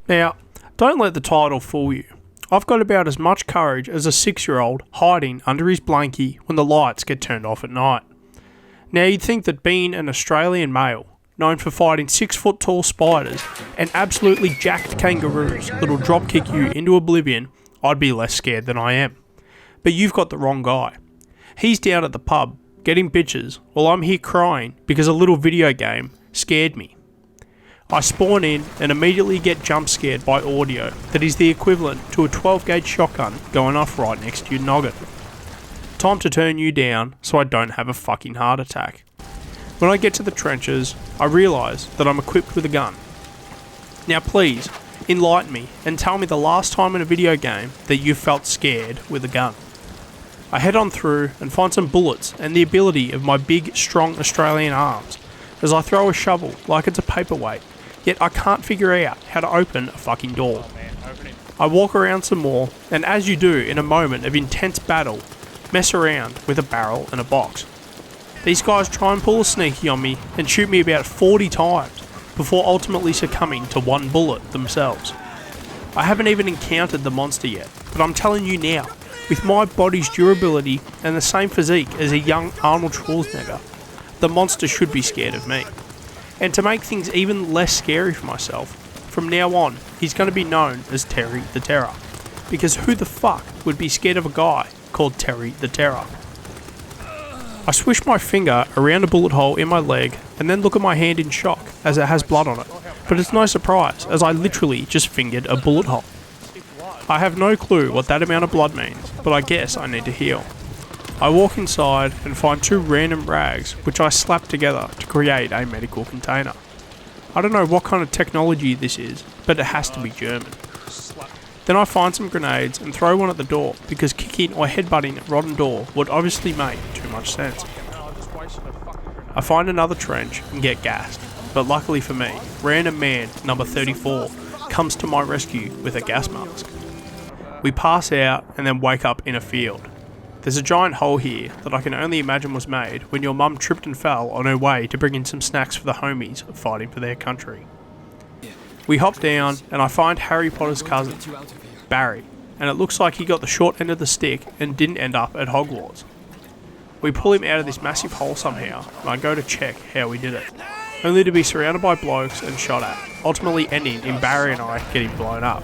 Now, don't let the title fool you. I've got about as much courage as a 6-year-old hiding under his blankie when the lights get turned off at night. Now you'd think that being an Australian male, known for fighting 6-foot tall spiders and absolutely jacked kangaroos that'll drop kick you into oblivion, I'd be less scared than I am. But you've got the wrong guy. He's down at the pub, getting bitches, while I'm here crying because a little video game scared me. I spawn in and immediately get jump scared by audio that is the equivalent to a 12-gauge shotgun going off right next to your noggin. Time to turn you down so I don't have a fucking heart attack. When I get to the trenches, I realise that I'm equipped with a gun. Now please, enlighten me and tell me the last time in a video game that you felt scared with a gun. I head on through and find some bullets and the ability of my big, strong Australian arms as I throw a shovel like it's a paperweight, yet I can't figure out how to open a fucking door. I walk around some more, and as you do in a moment of intense battle, mess around with a barrel and a box. These guys try and pull a sneaky on me and shoot me about 40 times before ultimately succumbing to one bullet themselves. I haven't even encountered the monster yet, but I'm telling you now, with my body's durability and the same physique as a young Arnold Schwarzenegger, the monster should be scared of me. And to make things even less scary for myself, from now on, he's going to be known as Terry the Terror. Because who the fuck would be scared of a guy called Terry the Terror? I swish my finger around a bullet hole in my leg and then look at my hand in shock as it has blood on it. But it's no surprise as I literally just fingered a bullet hole. I have no clue what that amount of blood means, but I guess I need to heal. I walk inside and find 2 random rags which I slap together to create a medical container. I don't know what kind of technology this is, but it has to be German. Then I find some grenades and throw one at the door because kicking or headbutting a rotten door would obviously make too much sense. I find another trench and get gassed, but luckily for me, random man number 34 comes to my rescue with a gas mask. We pass out and then wake up in a field. There's a giant hole here that I can only imagine was made when your mum tripped and fell on her way to bring in some snacks for the homies fighting for their country. We hop down and I find Harry Potter's cousin, Barry, and it looks like he got the short end of the stick and didn't end up at Hogwarts. We pull him out of this massive hole somehow and I go to check how we did it, only to be surrounded by blokes and shot at, ultimately ending in Barry and I getting blown up.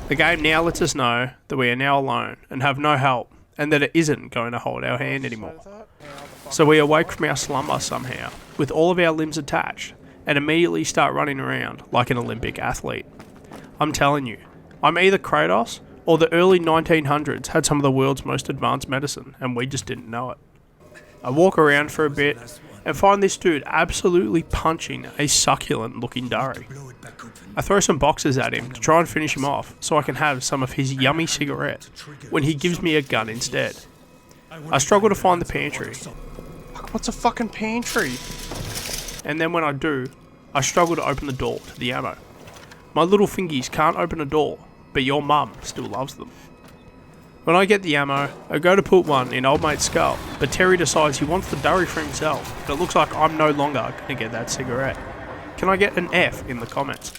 The game now lets us know that we are now alone and have no help, and that it isn't going to hold our hand anymore. So we awake from our slumber somehow, with all of our limbs attached, and immediately start running around like an Olympic athlete. I'm telling you, I'm either Kratos, or the early 1900s had some of the world's most advanced medicine, and we just didn't know it. I walk around for a bit, and find this dude absolutely punching a succulent looking durry. I throw some boxes at him to try and finish him off so I can have some of his yummy cigarette when he gives me a gun instead. I struggle to find the pantry. What's a fucking pantry? And then when I do, I struggle to open the door to the ammo. My little fingies can't open a door, but your mum still loves them. When I get the ammo, I go to put one in old mate's skull, but Terry decides he wants the durry for himself, but it looks like I'm no longer going to get that cigarette. Can I get an F in the comments?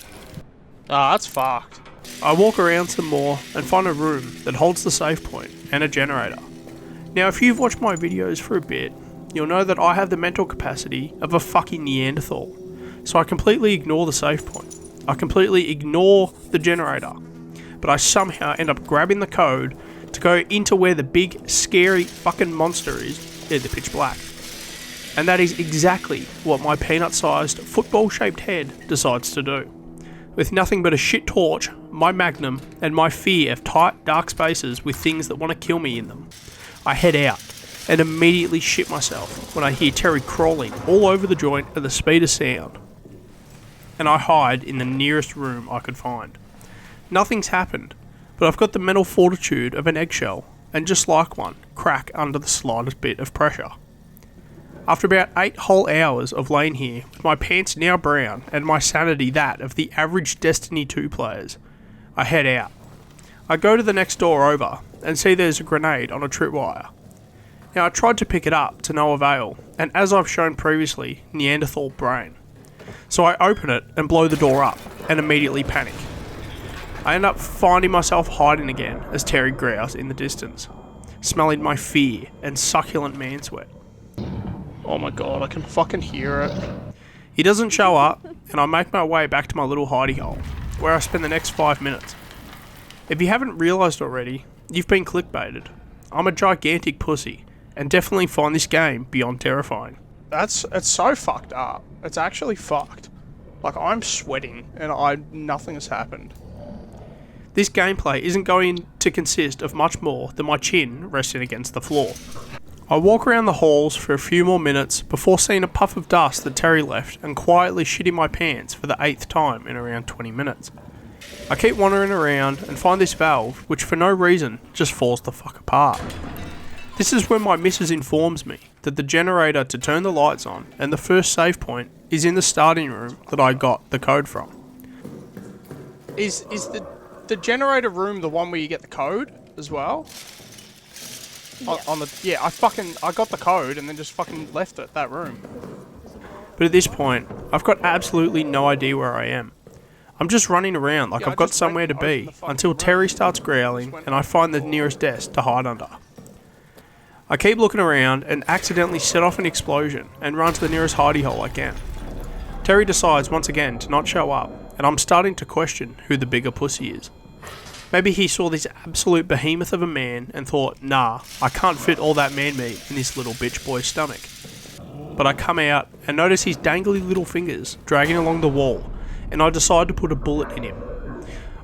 That's fucked. I walk around some more and find a room that holds the save point and a generator. Now if you've watched my videos for a bit, you'll know that I have the mental capacity of a fucking Neanderthal. So I completely ignore the save point. I completely ignore the generator. But I somehow end up grabbing the code to go into where the big, scary fucking monster is in the pitch black. And that is exactly what my peanut-sized, football-shaped head decides to do. With nothing but a shit torch, my magnum, and my fear of tight, dark spaces with things that want to kill me in them, I head out, and immediately shit myself when I hear Terry crawling all over the joint at the speed of sound. And I hide in the nearest room I could find. Nothing's happened, but I've got the mental fortitude of an eggshell, and just like one, crack under the slightest bit of pressure. After about 8 whole hours of laying here, with my pants now brown and my sanity that of the average Destiny 2 players, I head out. I go to the next door over, and see there's a grenade on a tripwire. Now I tried to pick it up to no avail, and as I've shown previously, Neanderthal brain. So I open it and blow the door up, and immediately panic. I end up finding myself hiding again as Terry growls in the distance, smelling my fear and succulent man sweat. Oh my god, I can fucking hear it. He doesn't show up, and I make my way back to my little hidey hole, where I spend the next 5 minutes. If you haven't realised already, you've been clickbaited. I'm a gigantic pussy, and definitely find this game beyond terrifying. It's so fucked up. It's actually fucked. Like, I'm sweating, and nothing has happened. This gameplay isn't going to consist of much more than my chin resting against the floor. I walk around the halls for a few more minutes before seeing a puff of dust that Terry left and quietly shitting my pants for the 8th time in around 20 minutes. I keep wandering around and find this valve, which for no reason just falls the fuck apart. This is when my missus informs me that the generator to turn the lights on and the first save point is in the starting room that I got the code from. Is the generator room the one where you get the code as well? Yeah. I got the code and then just fucking left it, that room. But at this point, I've got absolutely no idea where I am. I'm just running around like I've got somewhere to be until Terry starts growling and I find the nearest desk to hide under. I keep looking around and accidentally set off an explosion and run to the nearest hidey hole I can. Terry decides once again to not show up, and I'm starting to question who the bigger pussy is. Maybe he saw this absolute behemoth of a man and thought, nah, I can't fit all that man meat in this little bitch boy's stomach. But I come out and notice his dangly little fingers dragging along the wall, and I decide to put a bullet in him.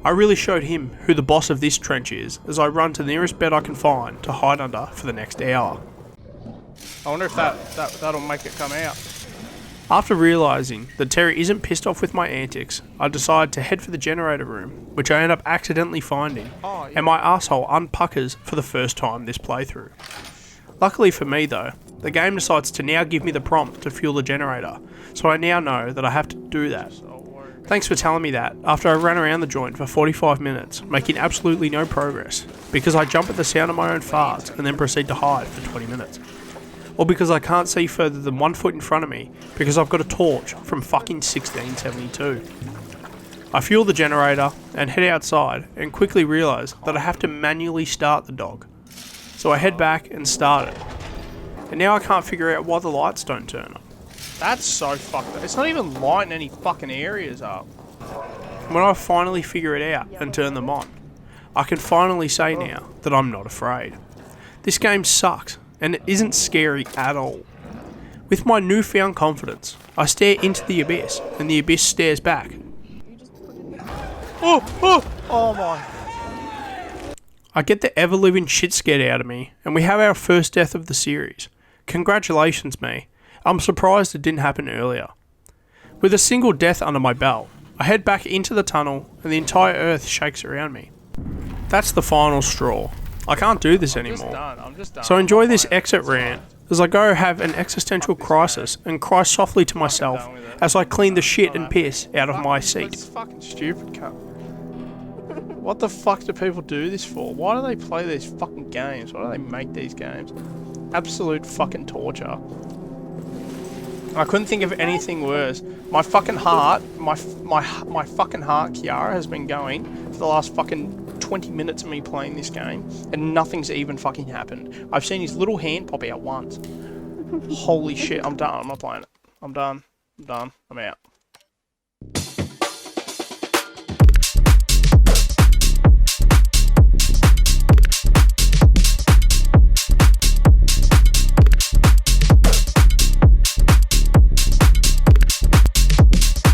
I really showed him who the boss of this trench is as I run to the nearest bed I can find to hide under for the next hour. I wonder if that'll make it come out. After realising that Terry isn't pissed off with my antics, I decide to head for the generator room, which I end up accidentally finding, and my asshole unpuckers for the first time this playthrough. Luckily for me though, the game decides to now give me the prompt to fuel the generator, so I now know that I have to do that. Thanks for telling me that, after I ran around the joint for 45 minutes, making absolutely no progress, because I jump at the sound of my own farts and then proceed to hide for 20 minutes. Or because I can't see further than 1 foot in front of me because I've got a torch from fucking 1672. I fuel the generator and head outside and quickly realise that I have to manually start the dog. So I head back and start it. And now I can't figure out why the lights don't turn on. That's so fucked up. It's not even lighting any fucking areas up. When I finally figure it out and turn them on, I can finally say now that I'm not afraid. This game sucks. And it isn't scary at all. With my newfound confidence, I stare into the abyss, and the abyss stares back. Oh my. I get the ever-living shit scared out of me, and we have our first death of the series. Congratulations, me. I'm surprised it didn't happen earlier. With a single death under my belt, I head back into the tunnel, and the entire earth shakes around me. That's the final straw. I can't do this anymore. I'm just done. So enjoy this exit rant as I go have an existential crisis and cry softly to myself as I clean the shit and piss out of my seat. It's fucking stupid, cunt. What the fuck do people do this for? Why do they play these fucking games? Why do they make these games? Absolute fucking torture. I couldn't think of anything worse. My fucking heart, my fucking heart, Kiara, has been going for the last fucking 20 minutes of me playing this game, and nothing's even fucking happened. I've seen his little hand pop out once. Holy shit, I'm done. I'm not playing it. I'm done. I'm out.